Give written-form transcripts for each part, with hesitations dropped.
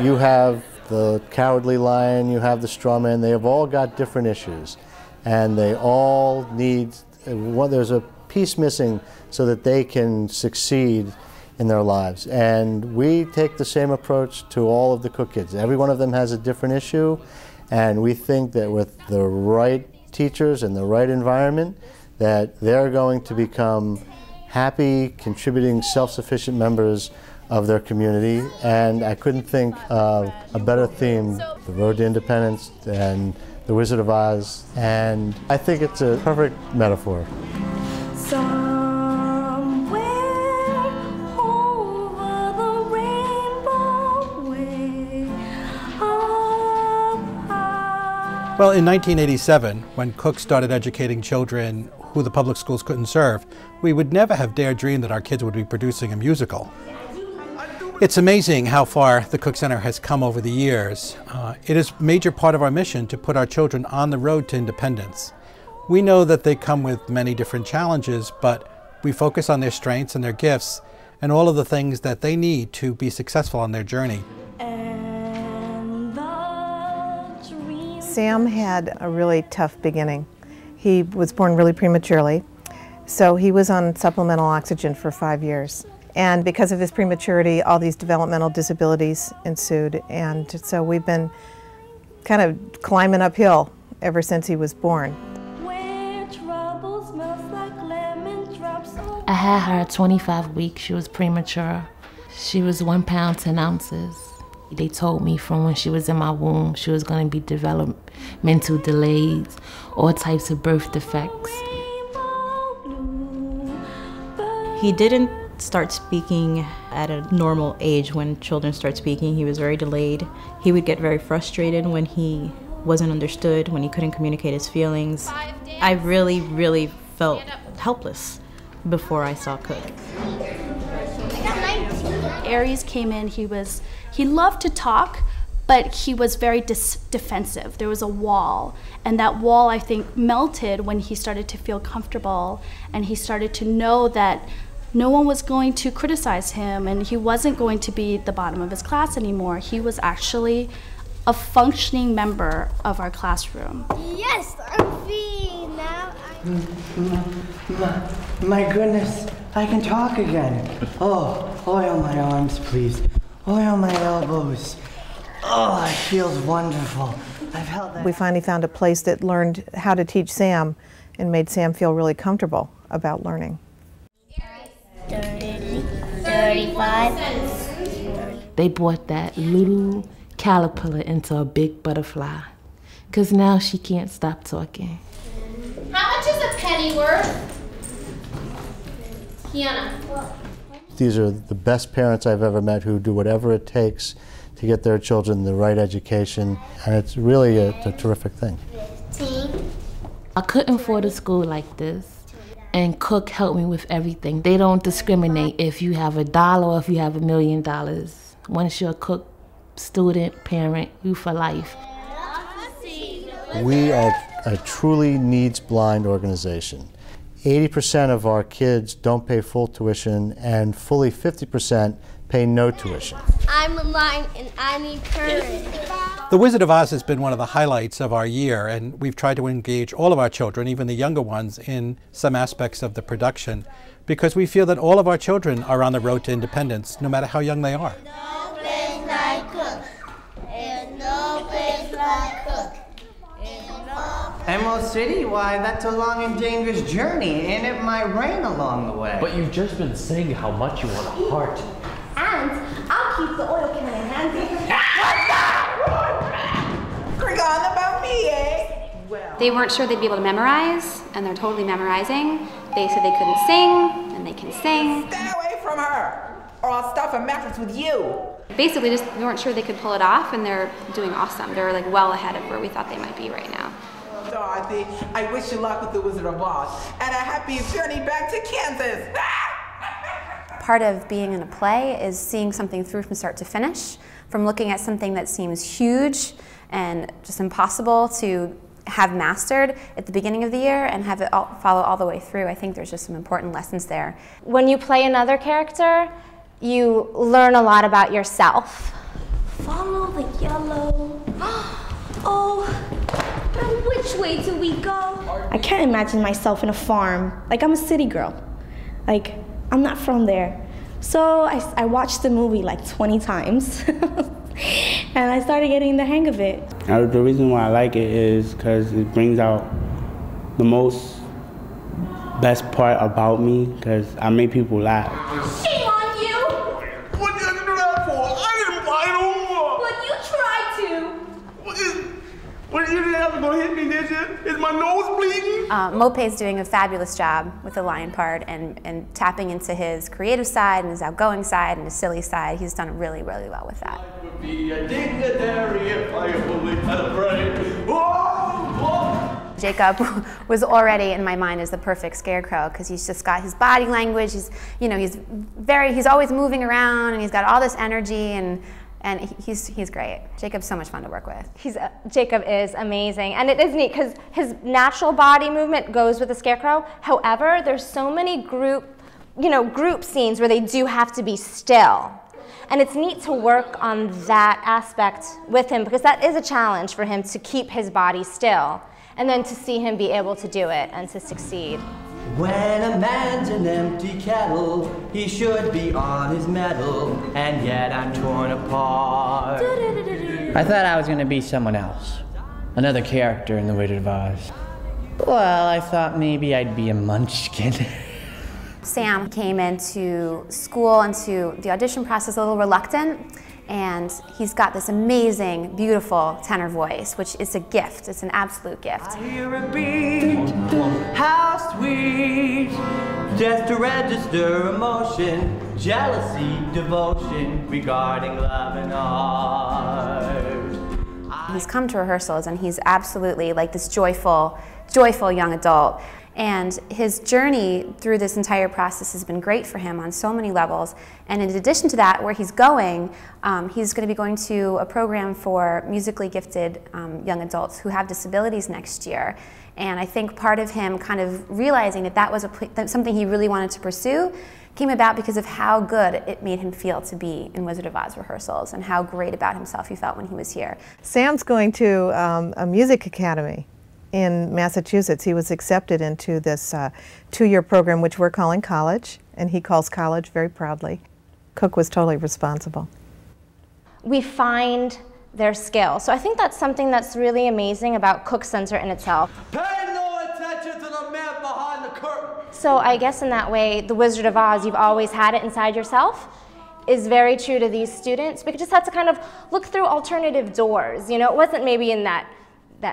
You have the Cowardly Lion, you have the Straw Man, they have all got different issues. And they all need, there's a piece missing so that they can succeed in their lives. And we take the same approach to all of the Cooke kids. Every one of them has a different issue, and we think that with the right teachers and the right environment, that they're going to become happy, contributing, self-sufficient members of their community. And I couldn't think of a better theme, the road to independence and the Wizard of Oz, and I think it's a perfect metaphor. Somewhere over the rainbow way up high. Well, in 1987, when Cooke started educating children who the public schools couldn't serve, we would never have dared dream that our kids would be producing a musical. It's amazing how far the Cooke Center has come over the years. It is a major part of our mission to put our children on the road to independence. We know that they come with many different challenges, but we focus on their strengths and their gifts and all of the things that they need to be successful on their journey. Sam had a really tough beginning. He was born really prematurely, so he was on supplemental oxygen for 5 years. And because of his prematurity, all these developmental disabilities ensued. And so we've been kind of climbing uphill ever since he was born. I had her at 25 weeks. She was premature. She was 1 pound, 10 ounces. They told me from when she was in my womb, she was going to be developmental delays, all types of birth defects. He didn't start speaking at a normal age when children start speaking. He was very delayed. He would get very frustrated when he wasn't understood, when he couldn't communicate his feelings. I really felt helpless before I saw Cooke. Aries came in, he loved to talk, but he was very defensive. There was a wall, and that wall, I think, melted when he started to feel comfortable and he started to know that no one was going to criticize him and he wasn't going to be at the bottom of his class anymore. He was actually a functioning member of our classroom. Yes, I'm free now. My goodness, I can talk again. Oh, oil my arms, please. Oil my elbows. Oh, it feels wonderful. I've held that. We finally found a place that learned how to teach Sam and made Sam feel really comfortable about learning. 30, 35. They brought that little caterpillar into a big butterfly, because now she can't stop talking. How much is a penny worth? Kiana. These are the best parents I've ever met who do whatever it takes to get their children the right education, and it's really a terrific thing. 15. I couldn't afford a school like this, and Cooke helped me with everything. They don't discriminate if you have $1 or if you have $1 million. Once you're a Cooke student, parent, you for life. We are a truly needs-blind organization. 80% of our kids don't pay full tuition, and fully 50% pay no tuition. I'm blind and I need courage. The Wizard of Oz has been one of the highlights of our year, and we've tried to engage all of our children, even the younger ones, in some aspects of the production, because we feel that all of our children are on the road to independence, no matter how young they are. No place like Cooke. There's no place like Cooke. Emerald City? Why, that's a long and dangerous journey, and it might rain along the way. But you've just been saying how much you want a heart. And I'll keep the oil can handy. Forgot about me, eh? Well. They weren't sure they'd be able to memorize, and they're totally memorizing. They said they couldn't sing, and they can sing. Stay away from her, or I'll stuff a mattress with you. Basically, just we weren't sure they could pull it off, and they're doing awesome. They're like well ahead of where we thought they might be right now. Dorothy, I wish you luck with the Wizard of Oz, and a happy journey back to Kansas. Part of being in a play is seeing something through from start to finish, from looking at something that seems huge and just impossible to have mastered at the beginning of the year and have it follow all the way through. I think there's just some important lessons there. When you play another character, you learn a lot about yourself Follow the yellow. Oh, but which way do we go? I can't imagine myself in a farm. Like, I'm a city girl. Like, I'm not from there. So I watched the movie like 20 times. And I started getting the hang of it. The reason why I like it is because it brings out the best part about me, because I make people laugh. Shame on you! What did you do that for? I didn't fight over. But you tried to. What, you didn't have to go hit me, did you? Is my nose bleeding? Mope's doing a fabulous job with the lion part and tapping into his creative side and his outgoing side and his silly side. He's done really, really well with that. Be a dignitary if I only had a brain. Whoa! Jacob was already in my mind as the perfect scarecrow because he's just got his body language. He's always moving around and he's got all this energy and he's great. Jacob's so much fun to work with. Jacob is amazing, and it is neat because his natural body movement goes with the scarecrow. However, there's so many group scenes where they do have to be still. And it's neat to work on that aspect with him because that is a challenge for him to keep his body still and then to see him be able to do it and to succeed. When a man's an empty kettle, he should be on his mettle, and yet I'm torn apart. I thought I was going to be someone else, another character in The Wizard of Oz. Well, I thought maybe I'd be a munchkin. Sam came into school, into the audition process a little reluctant, and he's got this amazing, beautiful tenor voice, which is a gift. It's an absolute gift. I hear a beat, how sweet, just to register emotion, jealousy, devotion, regarding love and art. He's come to rehearsals and he's absolutely like this joyful young adult. And his journey through this entire process has been great for him on so many levels. And in addition to that, where he's going to be going to a program for musically gifted young adults who have disabilities next year. And I think part of him kind of realizing that was something he really wanted to pursue came about because of how good it made him feel to be in Wizard of Oz rehearsals and how great about himself he felt when he was here. Sam's going to a music academy in Massachusetts. He was accepted into this 2-year program, which we're calling college, and he calls college very proudly. Cooke was totally responsible. We find their skill. So I think that's something that's really amazing about Cooke Center in itself. Pay no attention to the man behind the curtain. So I guess in that way, the Wizard of Oz, you've always had it inside yourself, is very true to these students. We just had to kind of look through alternative doors. You know, it wasn't maybe in that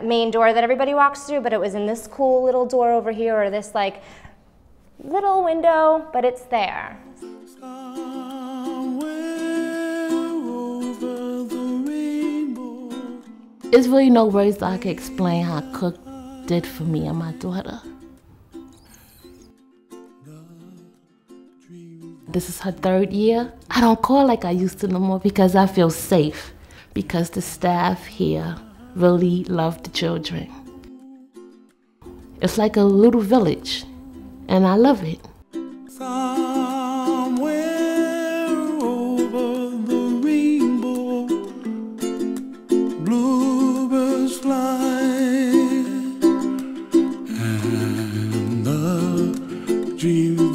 main door that everybody walks through, but it was in this cool little door over here or this like little window, but it's there. There's really no words that I can explain how Cooke did for me and my daughter. This is her 3rd year. I don't call like I used to no more because I feel safe, because the staff here really love the children. It's like a little village, and I love it. Somewhere over the rainbow, bluebirds fly, and the dreams